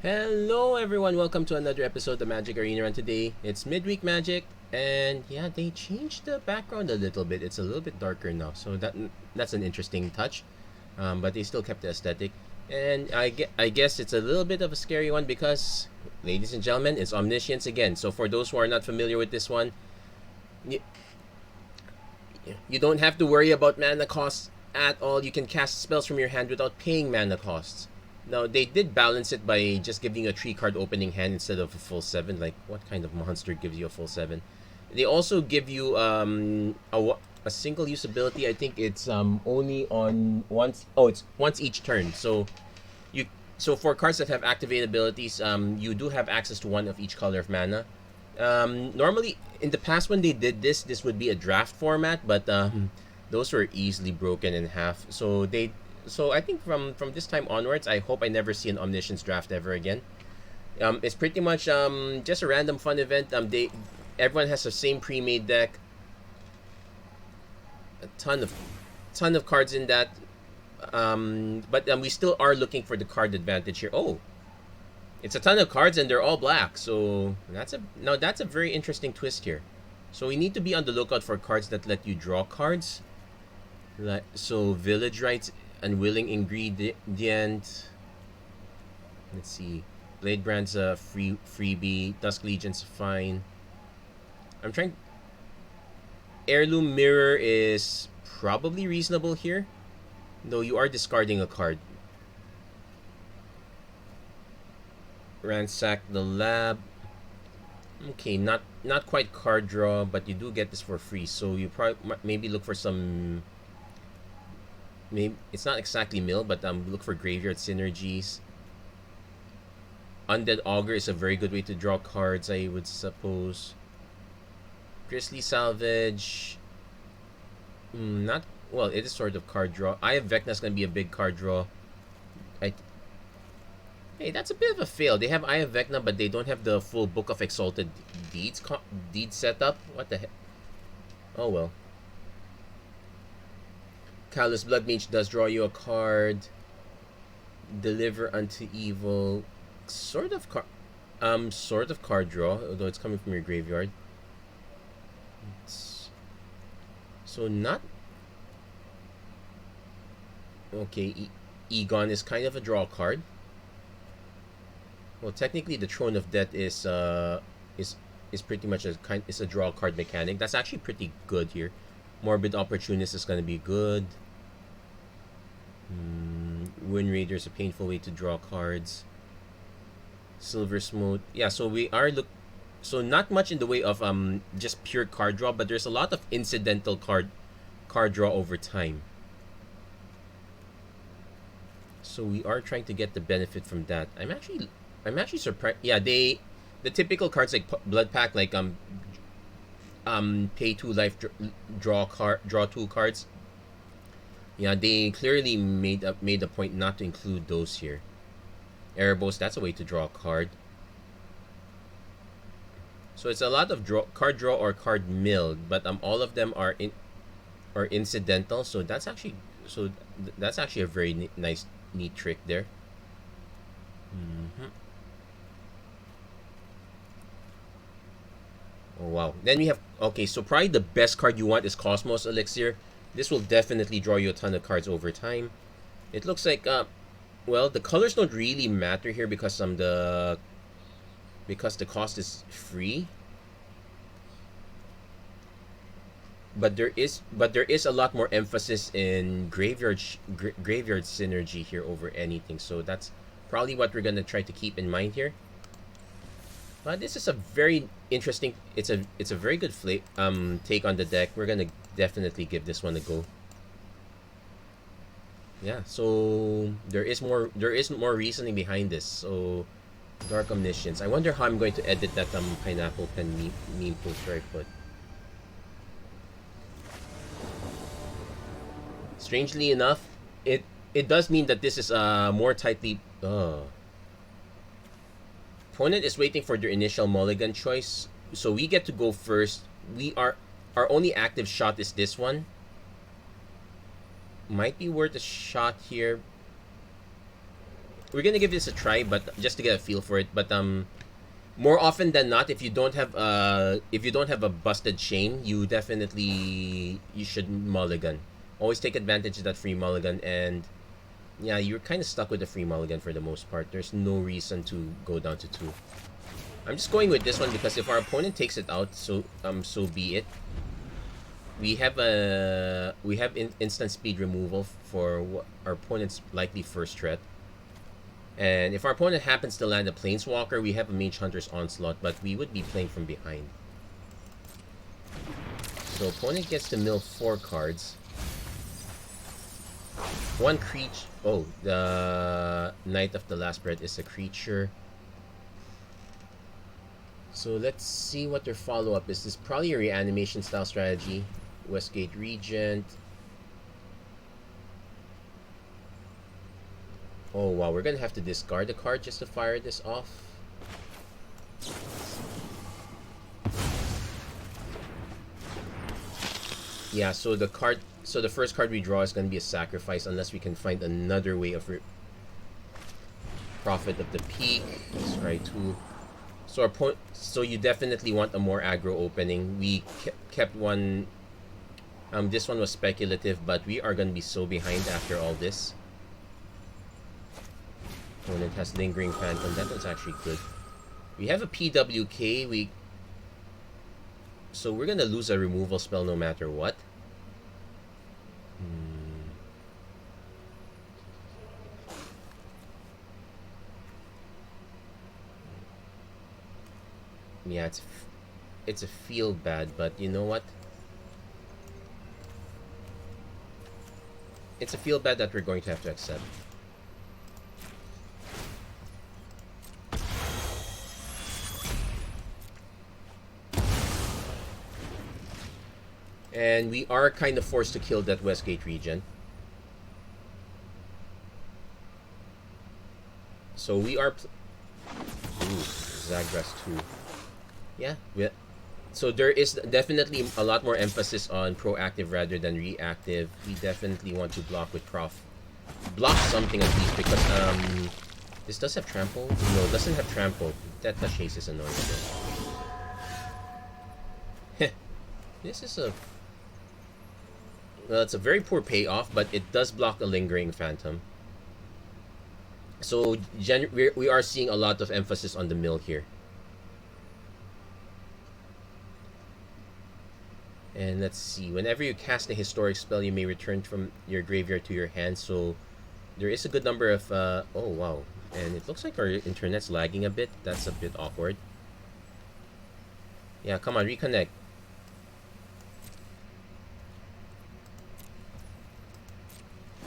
Hello everyone, welcome to another episode of Magic Arena, and today it's midweek Magic, and yeah, they changed the background a little bit. It's a little bit darker now, so that's an interesting touch. But they still kept the aesthetic, and I guess it's a little bit of a scary one because, ladies and gentlemen, it's Omniscience again. So for those who are not familiar with this one, you, you don't have to worry about mana costs at all. You can cast spells from your hand without paying mana costs. Now, they did balance it by just giving you a 3 card opening hand instead of a full 7. Like, what kind of monster gives you a full 7? They also give you a single use ability. I think it's only on once. Oh, it's once each turn. You so for cards that have activated abilities, you do have access to one of each color of mana. Normally, in the past when they did this, this would be a draft format, but those were easily broken in half. So I think from this time onwards, I hope I never see an Omniscience draft ever again. It's pretty much just a random fun event. Everyone has the same pre-made deck. A ton of cards in that. But we still are looking for the card advantage here. Oh, it's a ton of cards and they're all black. So that's a very interesting twist here. So we need to be on the lookout for cards that let you draw cards. Like so, Village Rites, Unwilling Ingredient. Let's see. Blade Brand's a freebie. Dusk Legion's fine. I'm trying. Heirloom Mirror is probably reasonable here, though you are discarding a card. Ransack the Lab. Okay, not quite card draw, but you do get this for free. So you probably maybe look for some. Maybe it's not exactly mill, but look for graveyard synergies. Undead Augur is a very good way to draw cards, I would suppose. Grizzly Salvage. Not well. It is sort of card draw. Eye of Vecna's gonna be a big card draw. Hey, that's a bit of a fail. They have Eye of Vecna, but they don't have the full Book of Exalted Deeds setup. What the heck? Oh well. Callous Blood Mage does draw you a card. Deliver unto Evil. Sort of card draw, although it's coming from your graveyard. So not okay. Egon is kind of a draw card. Well, technically, the Throne of Death is pretty much a draw card mechanic. That's actually pretty good here. Morbid Opportunist is gonna be good. Wind Raider is a painful way to draw cards. Silver Smoke, yeah. So we are so not much in the way of just pure card draw, but there's a lot of incidental card draw over time. So we are trying to get the benefit from that. I'm actually surprised. Yeah, the typical cards like Blood Pact, like pay 2 life, draw 2 cards. Yeah, they clearly made a point not to include those here. Erebos, that's a way to draw a card. So it's a lot of card draw or card mill, but all of them are incidental. So that's actually a very nice neat trick there. Oh wow. Then we have, okay, so probably the best card you want is Cosmos Elixir. This will definitely draw you a ton of cards over time. It looks like well, the colors don't really matter here because the cost is free. But there is a lot more emphasis in graveyard synergy here over anything. So that's probably what we're gonna try to keep in mind here. But this is a very interesting. It's a very good take on the deck. We're gonna definitely give this one a go. Yeah, so there is more reasoning behind this. So Dark Omniscience. I wonder how I'm going to edit that pineapple pen meme poster I put. Strangely enough, it does mean that this is more tightly. Opponent is waiting for their initial mulligan choice, so we get to go first. Our only active shot is this one. Might be worth a shot here. we're gonna give this a try, but just to get a feel for it. But more often than not, if you don't have a busted chain, you should mulligan. Always take advantage of that free mulligan, and yeah, you're kind of stuck with the free mulligan for the most part. There's no reason to go down to 2. I'm just going with this one because if our opponent takes it out, so be it. We have instant speed removal for our opponent's likely first threat. And if our opponent happens to land a Planeswalker, we have a Mage Hunter's Onslaught, but we would be playing from behind. So opponent gets to mill 4 cards. 1 creature. Oh, the Knight of the Last Breath is a creature. So let's see what their follow-up is. This is probably a reanimation style strategy. Westgate Regent. Oh wow, we're gonna have to discard a card just to fire this off. Yeah, so the first card we draw is gonna be a sacrifice unless we can find another way of Prophet of the Peak. Scry 2. So you definitely want a more aggro opening. We kept one. This one was speculative, but we are gonna be so behind after all this. Opponent has Lingering Phantom. That one's actually good. We have a PWK. So we're gonna lose a removal spell no matter what. Yeah, it's a feel bad, but you know what? It's a feel bad that we're going to have to accept. And we are kind of forced to kill that Westgate region. So we are... Ooh, Zagras 2. Yeah. So there is definitely a lot more emphasis on proactive rather than reactive. We definitely want to block with block something at least, because this does have trample. No, it doesn't have trample. That chase is annoying. This is a... Well, it's a very poor payoff, but it does block a Lingering Phantom. So we are seeing a lot of emphasis on the mill here. And let's see, whenever you cast a historic spell, you may return from your graveyard to your hand. So there is a good number of... oh, wow. And it looks like our internet's lagging a bit. That's a bit awkward. Yeah, come on, reconnect.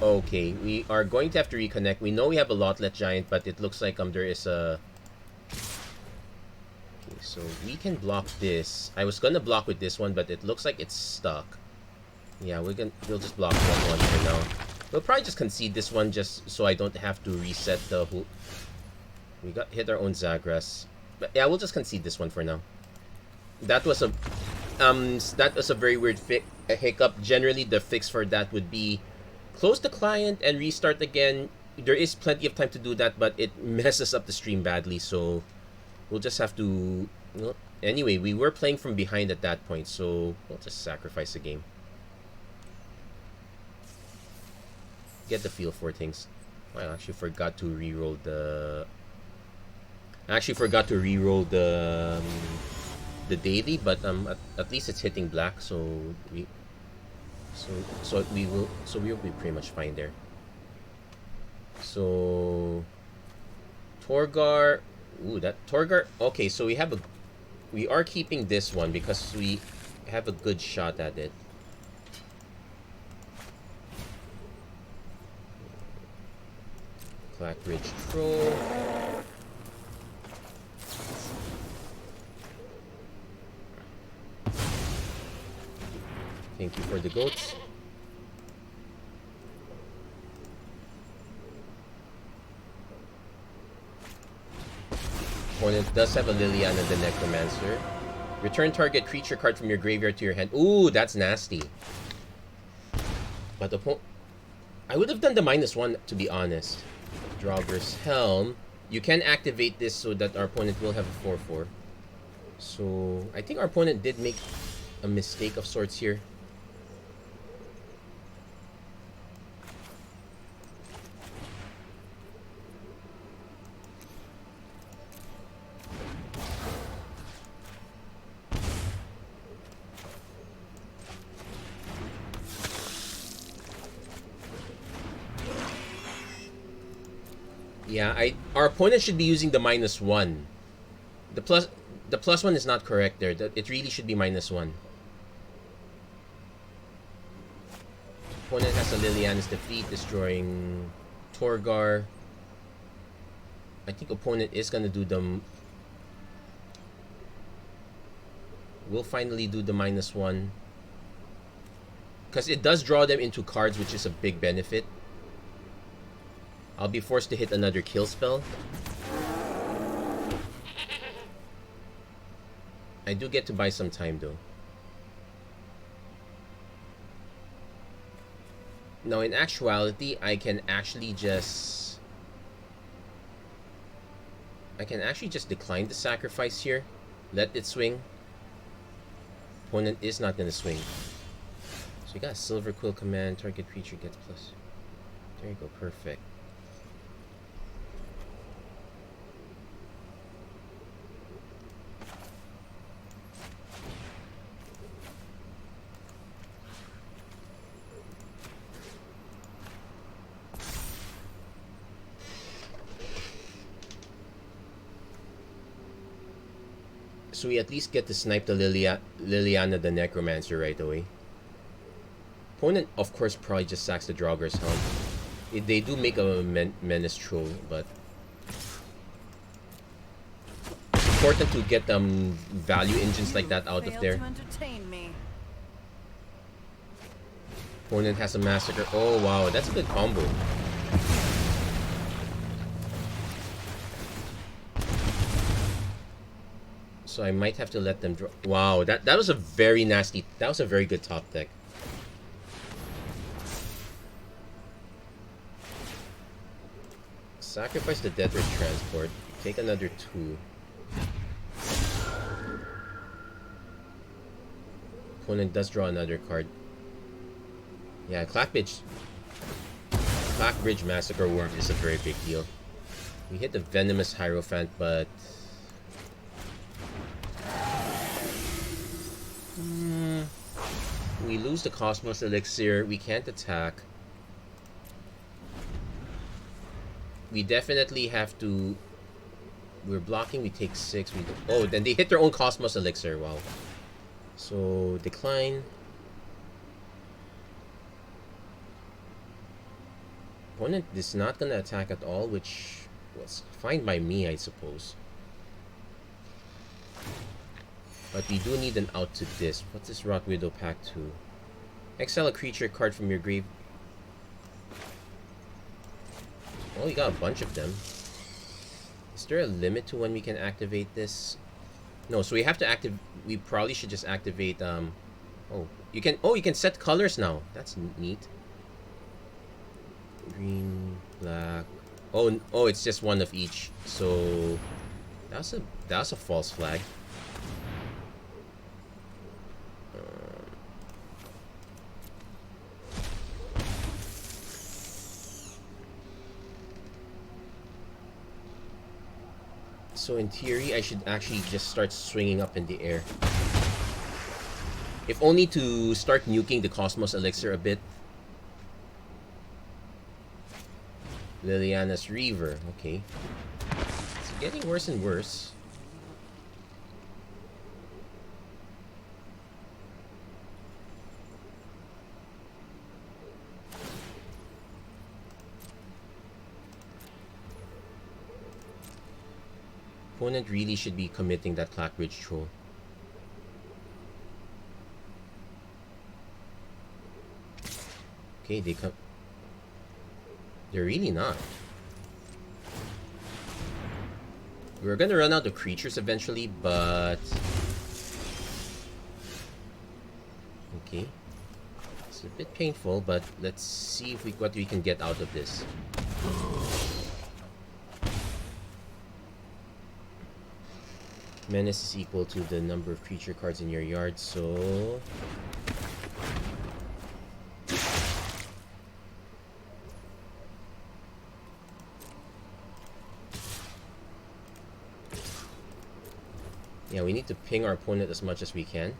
Okay, we are going to have to reconnect. We know we have a Lotlet Giant, but it looks like there is a... Okay, so we can block this. I was gonna block with this one, but it looks like it's stuck. Yeah, we'll just block that one for now. We'll probably just concede this one just so I don't have to reset the whole... We hit our own Zagras. But yeah, we'll just concede this one for now. That was a very weird hiccup. Generally, the fix for that would be close the client and restart again. There is plenty of time to do that, but it messes up the stream badly, so we'll just have to... Well, anyway, we were playing from behind at that point, so we'll just sacrifice the game. Get the feel for things. I actually forgot to re-roll the... the daily, but at least it's hitting black, so we'll be pretty much fine there. So Torgar, Torgar. Okay, so we are keeping this one because we have a good shot at it. Clackbridge Troll. Thank you for the goats. Opponent does have a Liliana the Necromancer. Return target creature card from your graveyard to your hand. Ooh, that's nasty. But I would have done the -1, to be honest. Draugur's Helm. You can activate this so that our opponent will have a 4/4. So I think our opponent did make a mistake of sorts here. Yeah, our opponent should be using the -1. The +1 is not correct there. It really should be -1. Opponent has a Liliana's Defeat, destroying Torgar. I think opponent is gonna do the... We'll finally do the -1. Because it does draw them into cards, which is a big benefit. I'll be forced to hit another kill spell. I do get to buy some time though. Now in actuality, I can actually just decline the sacrifice here. Let it swing. Opponent is not gonna swing. So you got a Silver Quill command, target creature gets plus. There you go, perfect. So we at least get to snipe the Liliana the Necromancer right away. Opponent, of course, probably just sacks the Draugur's Helm. They do make a Menace Troll, but... important to get value engines like that out of there. Opponent has a Massacre. Oh wow, that's a good combo. So I might have to let them draw. Wow, that was a very nasty... That was a very good top deck. Sacrifice the Death Ray Transport. Take another 2. Opponent does draw another card. Yeah, Clackbridge Massacre Worm is a very big deal. We hit the Venomous Hierophant, but... we lose the Cosmos Elixir. We can't attack. We definitely have to... We're blocking. We take 6. Oh, then they hit their own Cosmos Elixir. Wow. So, decline. Opponent is not going to attack at all, which was fine by me, I suppose. But we do need an out to this. What's this Rot Widow Pact 2? Exile a creature card from your grave. Oh, you got a bunch of them. Is there a limit to when we can activate this? No, so we have to activate... We probably should just activate... Oh, you can set colors now. That's neat. Green, black... Oh, it's just one of each. So... That's a false flag. So in theory, I should actually just start swinging up in the air. If only to start nuking the Cosmos Elixir a bit. Liliana's Reaver, okay. It's getting worse and worse. Opponent really should be committing that Clackbridge Troll. Okay, they're really not. We're gonna run out of creatures eventually, but... Okay. It's a bit painful, but let's see if what we can get out of this. Menace is equal to the number of creature cards in your yard, so... Yeah, we need to ping our opponent as much as we can.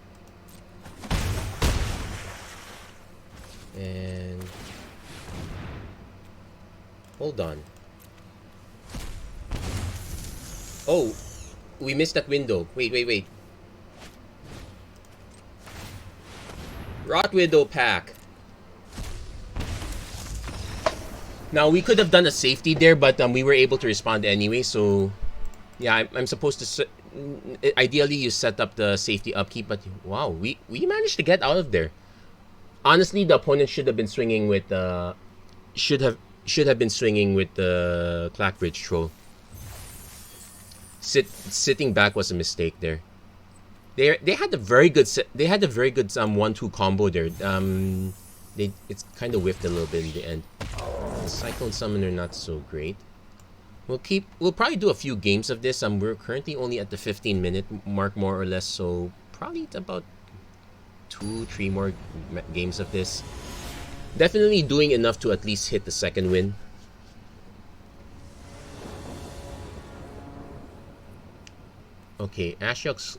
And... Hold on. Oh! We missed that window. Wait. Rot Widow pack. Now, we could have done a safety there, but we were able to respond anyway, so... Yeah, I'm supposed to... Ideally, you set up the safety upkeep, but wow, we managed to get out of there. Honestly, the opponent should have been swinging with should have been swinging with the Clackbridge Troll. Sitting back was a mistake there. They had a very good 1-2 combo there. It's kind of whiffed a little bit in the end. The Cyclone Summoner not so great. We'll probably do a few games of this. We're currently only at the 15-minute mark, more or less, so probably about 2-3 more games of this. Definitely doing enough to at least hit the second win. Okay, Ashiok's...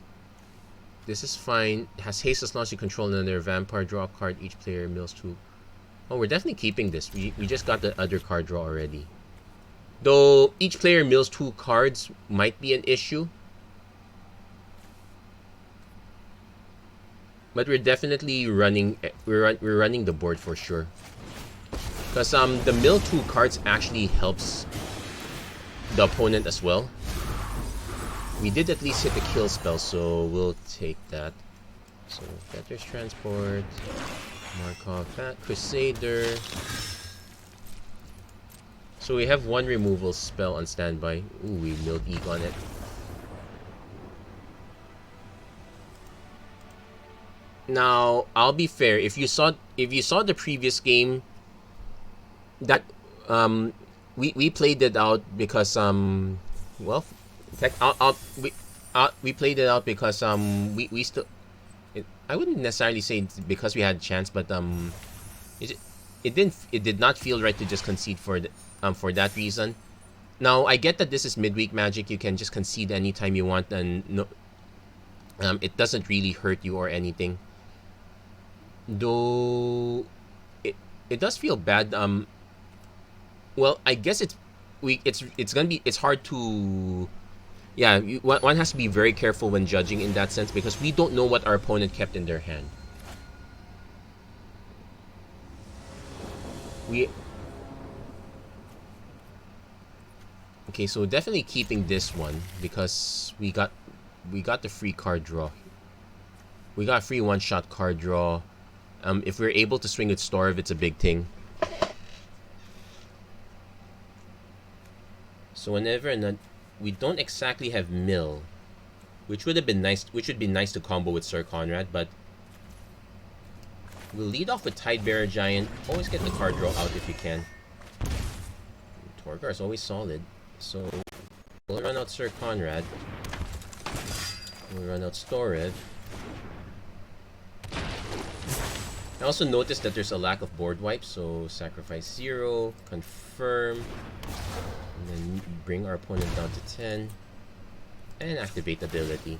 This is fine. Has haste as long as you control another vampire. Draw a card. Each player mills 2. Oh, we're definitely keeping this. We just got the other card draw already. Though each player mills 2 cards might be an issue. But we're definitely running... We're running the board for sure. Because the mill 2 cards actually helps the opponent as well. We did at least hit the kill spell, so we'll take that. So, Fetters Transport, Markov, Crusader. So we have 1 removal spell on standby. Ooh, we milled Eve on it. Now, I'll be fair. If you saw the previous game, that we played it out because well, we played it out because we still... I wouldn't necessarily say it's because we had a chance, but it did not feel right to just concede for that reason. Now, I get that this is midweek Magic. You can just concede anytime you want, and no, it doesn't really hurt you or anything. Though it does feel bad. Well, I guess it's hard to... Yeah, one has to be very careful when judging in that sense, because we don't know what our opponent kept in their hand. Okay, so definitely keeping this one because we got the free card draw. We got a free one-shot card draw. If we're able to swing with Storv, it's a big thing. So whenever we don't exactly have mill, which would be nice to combo with Sir Conrad, but we'll lead off with Tidebearer Giant. Always get the card draw out if you can. Torgar is always solid. So we'll run out Sir Conrad. We'll run out Storev. I also noticed that there's a lack of board wipes, so sacrifice 0, confirm, and then bring our opponent down to 10, and activate ability.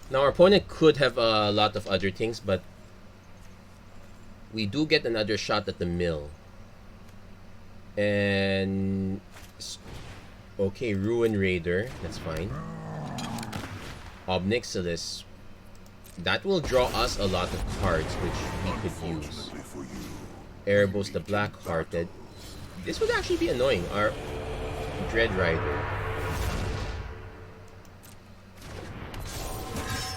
Now our opponent could have a lot of other things, but we do get another shot at the mill. And okay, Ruin Raider, that's fine. Omniscience, that will draw us a lot of cards which we could use. Erebos the Black-Hearted, this would actually be annoying. Our Dread Rider.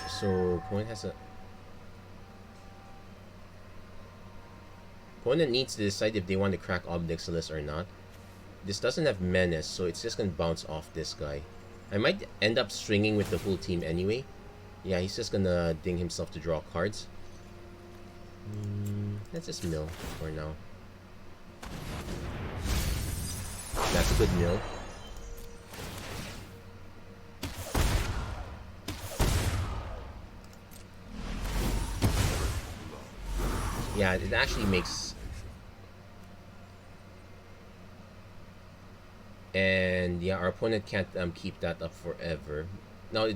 So opponent needs to decide if they want to crack Omniscience or not. This doesn't have Menace, so it's just gonna bounce off this guy. I might end up stringing with the full team anyway. Yeah, he's just gonna ding himself to draw cards. Let's just mill for now. That's a good mill. Yeah, it actually makes... And yeah, our opponent can't keep that up forever. Now,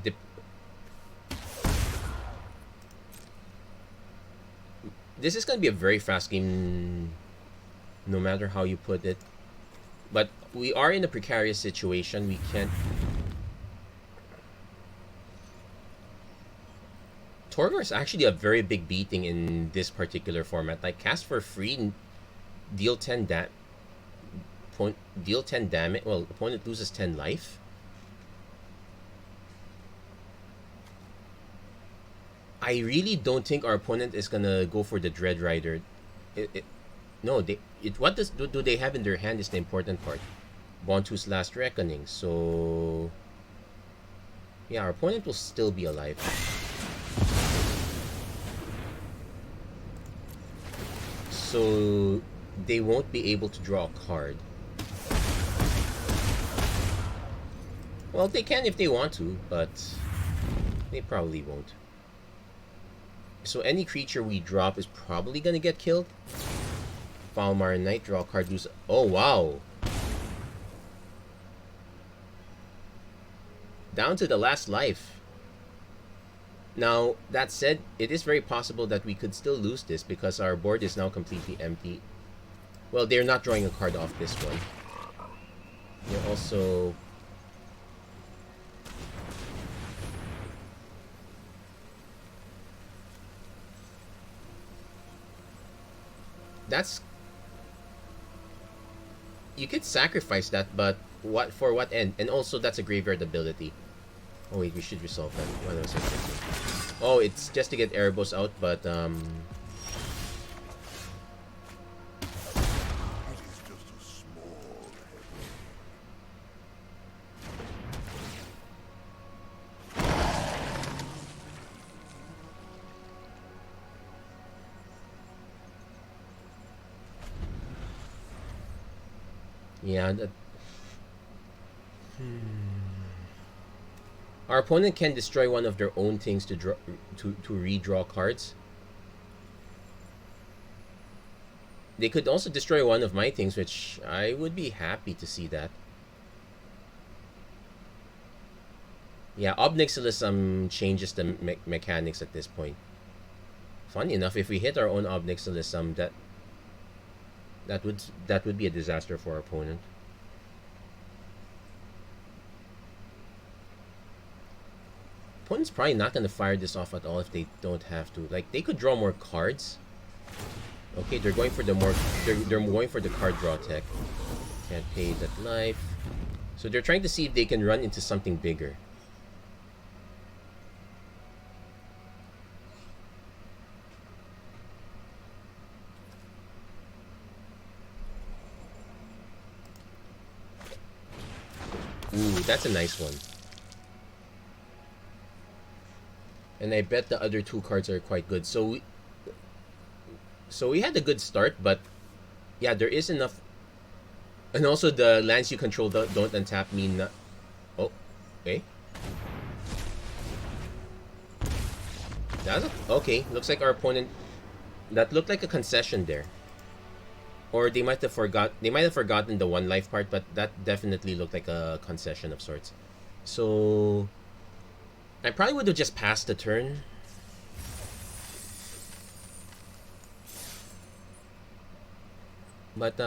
this is going to be a very fast game, no matter how you put it. But we are in a precarious situation. We can't... Torgor is actually a very big beating in this particular format. Like, cast for free, deal 10 deal 10 damage. Well, opponent loses 10 life. I really don't think our opponent is gonna go for the Dread Rider. No, what do they have in their hand is the important part. Bontu's Last Reckoning. So yeah, our opponent will still be alive. So they won't be able to draw a card. Well, they can if they want to, but they probably won't. So any creature we drop is probably gonna get killed. Falmar Knight, draw a card, lose... Oh, wow! Down to the last life. Now, that said, it is very possible that we could still lose this because our board is now completely empty. Well, they're not drawing a card off this one. They're also... That's... You could sacrifice that, but for what end? And also, that's a graveyard ability. Oh wait, we should resolve that. What was I thinking? Oh, it's just to get Erebos out, but yeah, that... Our opponent can destroy one of their own things to draw to redraw cards. They could also destroy one of my things, which I would be happy to see that. Yeah, Obnixilis changes the mechanics at this point. Funny enough, if we hit our own Obnixilis, that would be a disaster for our opponent. Opponent's probably not gonna fire this off at all if they don't have to. Like, they could draw more cards. Okay, they're going for the they're going for the card draw tech. Can't pay that life. So they're trying to see if they can run into something bigger. Ooh, that's a nice one. And I bet the other two cards are quite good. So we had a good start, but yeah, there is enough. And also the lands you control don't untap mean not... Oh, okay. That's okay. Looks like our opponent... That looked like a concession there. Or they might have forgotten the one life part, but that definitely looked like a concession of sorts. So I probably would have just passed the turn. But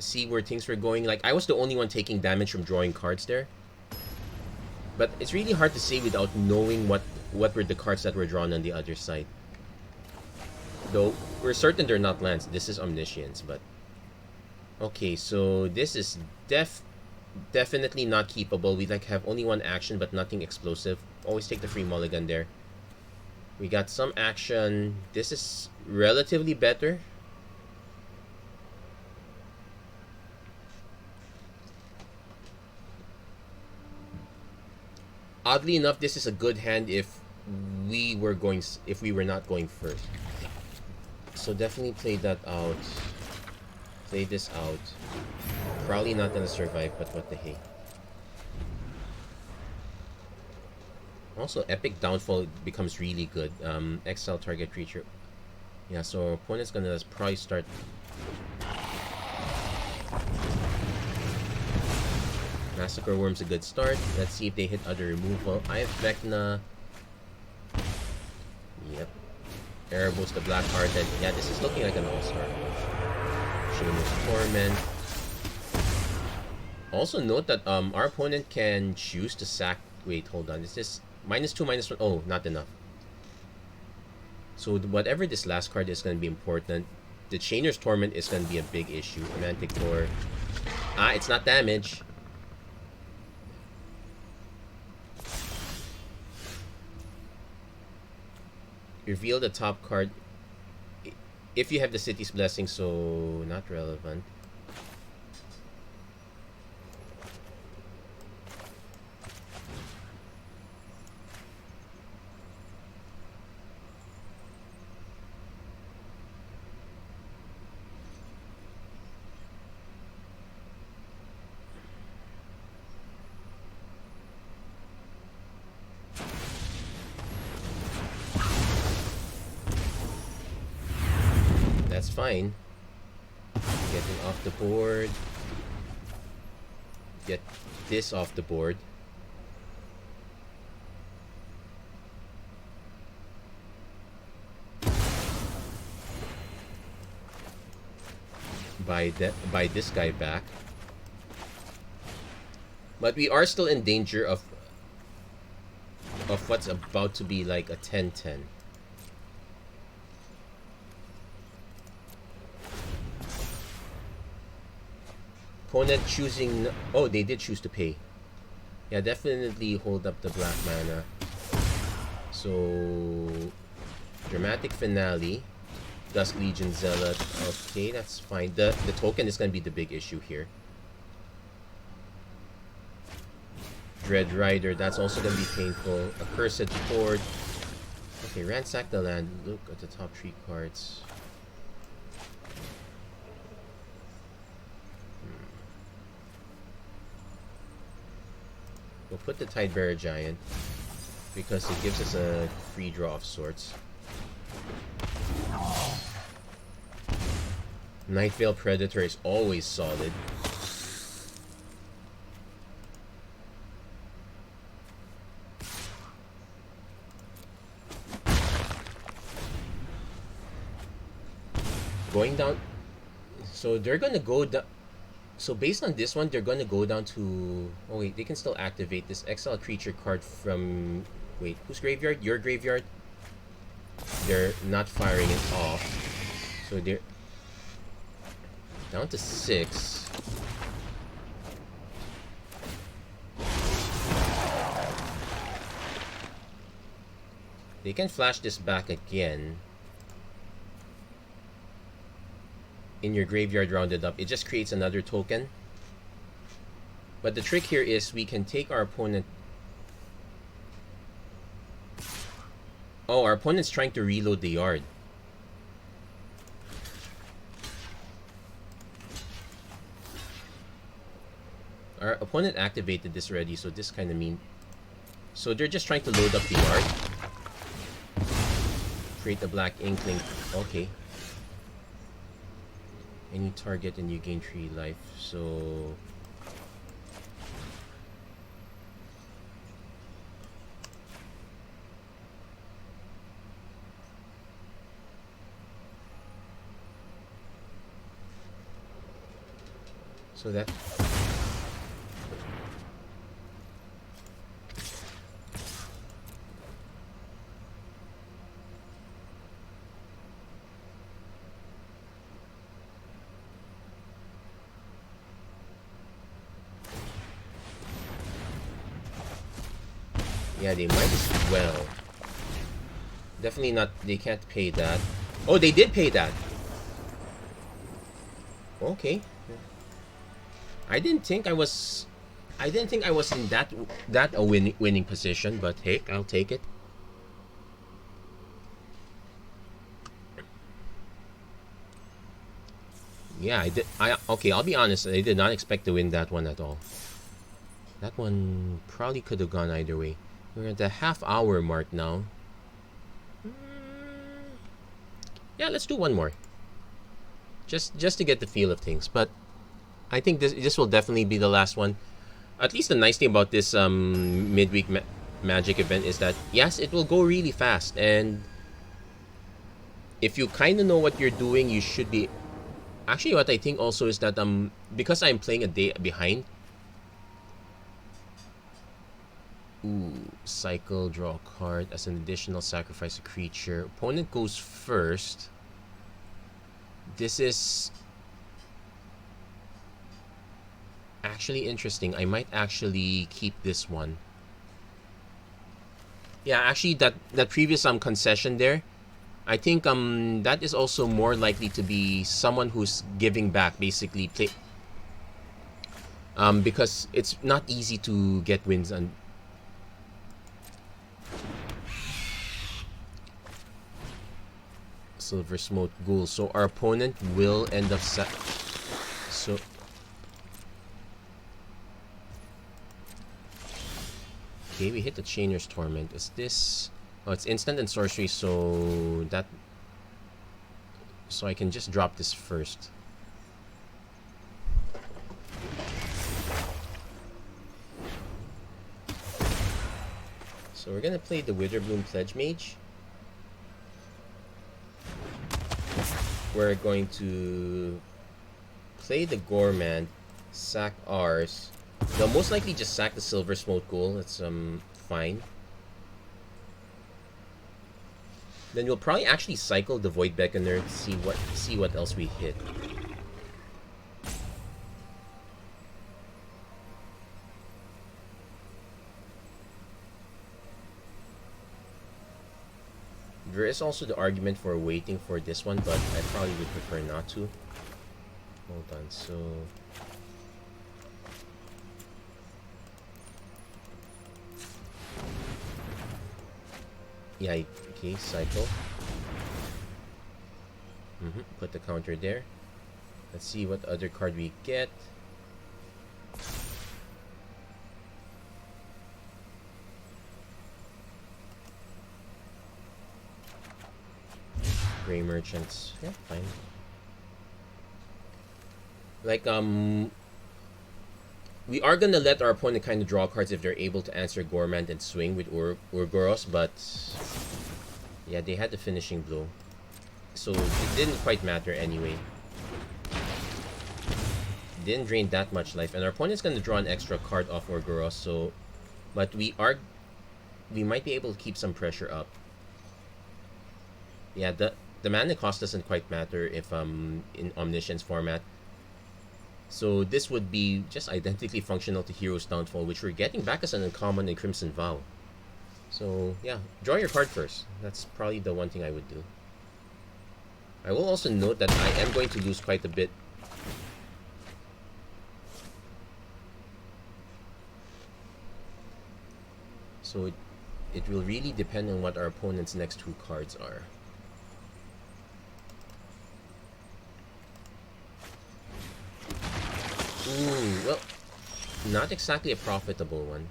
see where things were going. Like, I was the only one taking damage from drawing cards there. But it's really hard to say without knowing what were the cards that were drawn on the other side. Though we're certain they're not lands. This is Omniscience, but okay, so this is definitely not keepable. We like have only one action but nothing explosive. Always take the free mulligan there. We got some action. This is relatively better. Oddly enough, this is a good hand if we were not going first. So definitely play that out. Play this out. Probably not gonna survive, but what the hey. Also, Epic Downfall becomes really good. Exile target creature. Yeah, so opponent's gonna probably start. Massacre Worm's a good start. Let's see if they hit other removal. I have Vecna. Yep. Erebos the Black-Hearted. Yeah, this is looking like an all-star. Shameless Torment. Also note that our opponent can choose to sack. Wait, hold on. Is this -2, -1? Oh, not enough. So whatever this last card is going to be important. The Chainer's Torment is going to be a big issue. Manticore. Ah, it's not damage. Reveal the top card. If you have the City's Blessing, so not relevant. That's fine. Getting off the board. Get this off the board. Buy this guy back. But we are still in danger of what's about to be like a 10-10. Opponent choosing. Oh, they did choose to pay. Yeah, definitely hold up the black mana. So, Dramatic Finale. Dusk Legion Zealot. Okay, that's fine. The token is going to be the big issue here. Dread Rider. That's also going to be painful. Accursed Fort. Okay, ransack the land. Look at the top 3 cards. We'll put the Tidebearer Giant because it gives us a free draw of sorts. Nightveil Predator is always solid. Going down. So they're gonna go down. So based on this one, they're gonna go down to. Oh wait, they can still activate this exile creature card from. Wait, whose graveyard? Your graveyard. They're not firing it off. So they're down to 6. They can flash this back again. In your graveyard rounded up. It just creates another token. But the trick here is we can take our opponent. Oh, our opponent's trying to reload the yard. Our opponent activated this already, so this kind of mean. So they're just trying to load up the yard. Create a black inkling. Okay. Any target and you gain 3 life. So that. Yeah, they might as well. Definitely not. They can't pay that. Oh, they did pay that. Okay. I didn't think I was in that a winning position, but hey, I'll take it. Yeah, I did. Okay, I'll be honest. I did not expect to win that one at all. That one probably could have gone either way. We're at the half-hour mark now. Yeah, let's do one more. Just to get the feel of things. But I think this will definitely be the last one. At least the nice thing about this midweek Magic event is that yes, it will go really fast, and if you kind of know what you're doing, you should be. Actually, what I think also is that because I'm playing a day behind. Ooh, cycle, draw a card as an additional, sacrifice a creature. Opponent goes first. This is actually interesting. I might actually keep this one. Yeah, actually that previous concession there, I think that is also more likely to be someone who's giving back, basically play because it's not easy to get wins on. Silver Smoke Ghoul. So our opponent will end up so okay, we hit the Chainer's Torment. Is this... Oh, it's instant and sorcery, so that... So I can just drop this first. So we're gonna play the Witherbloom Pledge Mage. We're going to play the Gormand, sack ours. They'll most likely just sack the Silver Smoke Ghoul. That's fine. Then we'll probably actually cycle the Void Beckoner to see what else we hit. There is also the argument for waiting for this one, but I probably would prefer not to. Hold on, so... Yeah, okay, cycle. Put the counter there. Let's see what other card we get. Gray Merchants. Yeah, fine. Like, we are gonna let our opponent kind of draw cards if they're able to answer Gormand and swing with Urgoros, but yeah, they had the finishing blow, so it didn't quite matter anyway. Didn't drain that much life, and our opponent's gonna draw an extra card off Urgoros, so but we might be able to keep some pressure up. Yeah, the mana cost doesn't quite matter if in Omniscience format. So this would be just identically functional to Hero's Downfall, which we're getting back as an uncommon in Crimson Vow. So yeah, draw your card first. That's probably the one thing I would do. I will also note that I am going to lose quite a bit. So it will really depend on what our opponent's next two cards are. Ooh, well, not exactly a profitable one.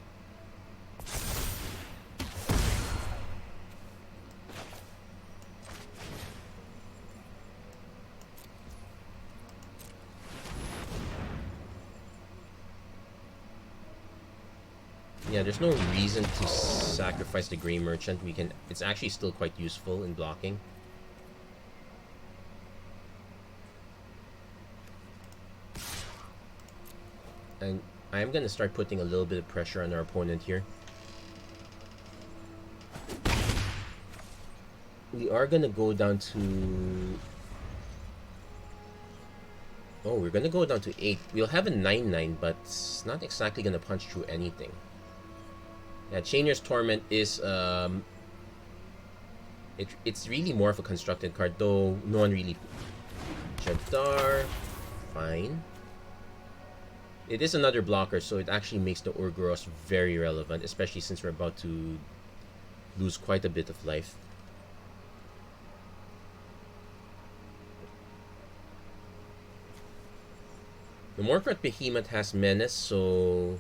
Yeah, there's no reason to sacrifice the Grey Merchant. It's actually still quite useful in blocking. And I am going to start putting a little bit of pressure on our opponent here. We are going to go down to... Oh, we're going to go down to 8. We'll have a 9/9, but it's not exactly going to punch through anything. Yeah, Chainer's Torment is... It's really more of a constructed card, though no one really... Jadar... Fine. It is another blocker, so it actually makes the Urgoros very relevant, especially since we're about to lose quite a bit of life. The Morkrot Behemoth has Menace, so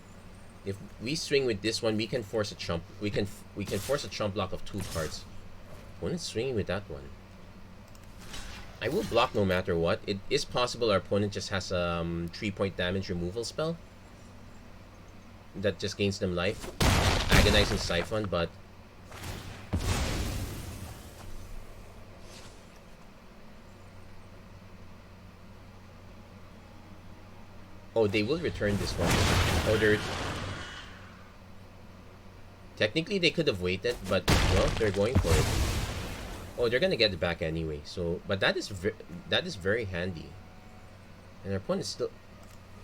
if we swing with this one, we can force a chump. We can force a chump block of 2 cards. Opponent's swinging with that one. I will block no matter what. It is possible our opponent just has a 3-point damage removal spell that just gains them life. Agonizing Siphon, but oh, they will return this one. Oh, they're technically they could have waited, but well, they're going for it. Oh, they're gonna get it back anyway. So, but that is very handy. And our opponent is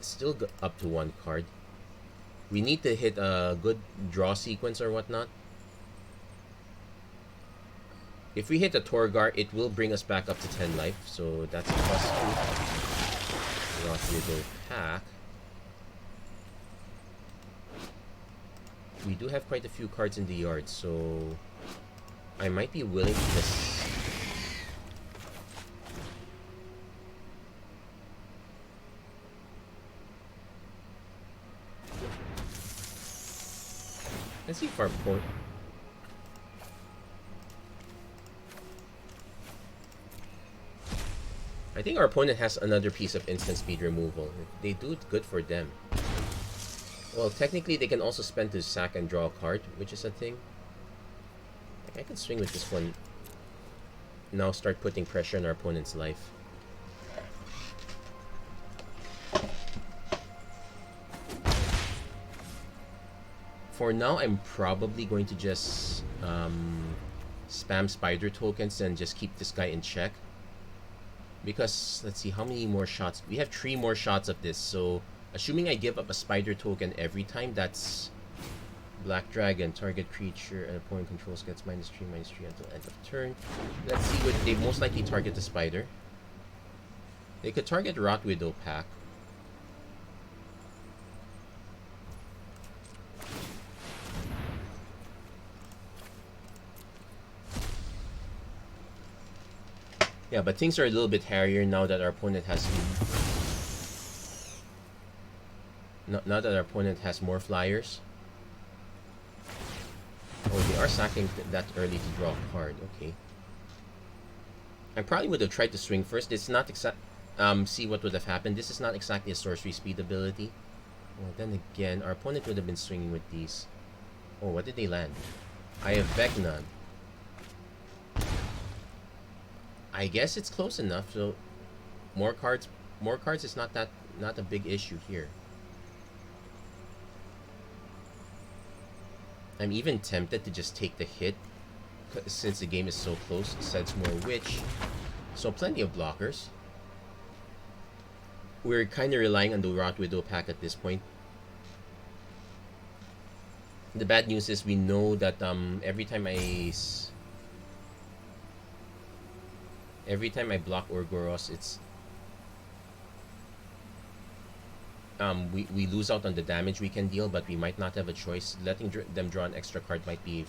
still up to 1 card. We need to hit a good draw sequence or whatnot. If we hit a Torgar, it will bring us back up to 10 life. So that's a +2. Rock Widow Pack. We do have quite a few cards in the yard, so I might be willing to just... Let's see if our point... I think our opponent has another piece of instant speed removal. If they do it, good for them. Well, technically they can also spend to sack and draw a card, which is a thing. I can swing with this one. Now start putting pressure on our opponent's life. For now, I'm probably going to just spam spider tokens and just keep this guy in check. Because, let's see, how many more shots? We have 3 more shots of this, so assuming I give up a spider token every time, that's Black Dragon. Target creature an opponent controls gets -3/-3 until end of turn. Let's see what they most likely target the spider. They could target Rot Widow Pack. Yeah, but things are a little bit hairier now that our opponent has... Now that our opponent has more flyers. Oh, they are sacking that early to draw a card. Okay. I probably would have tried to swing first. It's not see what would have happened. This is not exactly a sorcery speed ability. Well, then again, our opponent would have been swinging with these. Oh, what did they land? I have Vecna. I guess it's close enough. So more cards is not a big issue here. I'm even tempted to just take the hit since the game is so close. Sedgemoor Witch. So plenty of blockers. We're kind of relying on the Rot Widow Pack at this point. The bad news is we know that every time I block Urgoros, it's we lose out on the damage we can deal, but we might not have a choice. Letting them draw an extra card might be...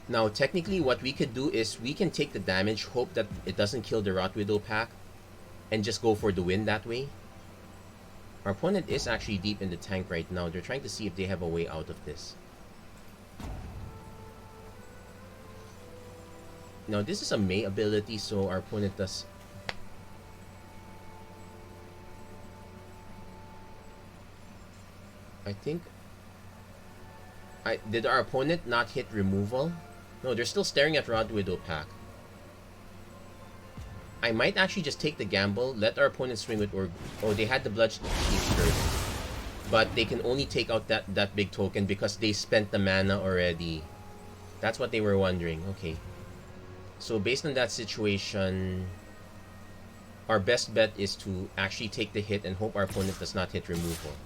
Now, technically, what we could do is we can take the damage, hope that it doesn't kill the Rot Widow Pack, and just go for the win that way. Our opponent is actually deep in the tank right now. They're trying to see if they have a way out of this. Now, this is a May ability, so our opponent does... I think... Did our opponent not hit removal? No, they're still staring at Rot Widow Pack. I might actually just take the gamble, let our opponent swing with oh, they had the Bloodshed first. But they can only take out that big token because they spent the mana already. That's what they were wondering. Okay. So based on that situation, our best bet is to actually take the hit and hope our opponent does not hit removal.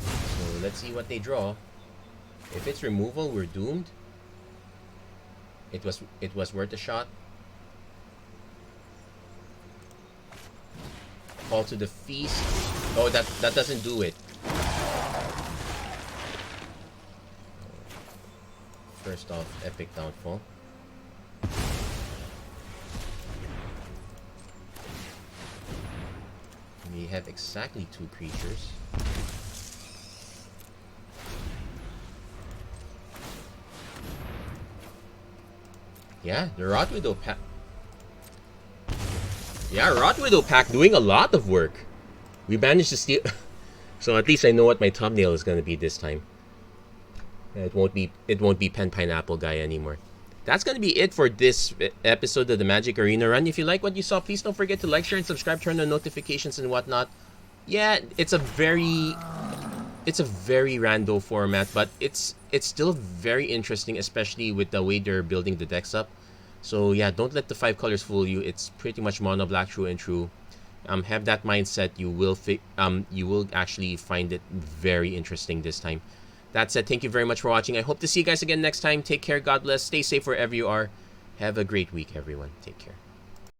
So let's see what they draw. If it's removal, we're doomed. It was worth a shot. Call to the feast. Oh, that doesn't do it. First off, Epic Downfall. We have exactly 2 creatures. Yeah, the Rot Widow pack. Yeah, Rot Widow pack doing a lot of work. We managed to steal. So at least I know what my thumbnail is gonna be this time. It won't be Pen Pineapple Guy anymore. That's gonna be it for this episode of the Magic Arena Run. If you like what you saw, please don't forget to like, share, and subscribe. Turn on notifications and whatnot. Yeah, it's a very rando format, but it's still very interesting, especially with the way they're building the decks up. So yeah, don't let the 5 colors fool you. It's pretty much mono black true and true. Have that mindset. You will actually find it very interesting this time. That said, thank you very much for watching. I hope to see you guys again next time. Take care. God bless. Stay safe wherever you are. Have a great week, everyone. Take care.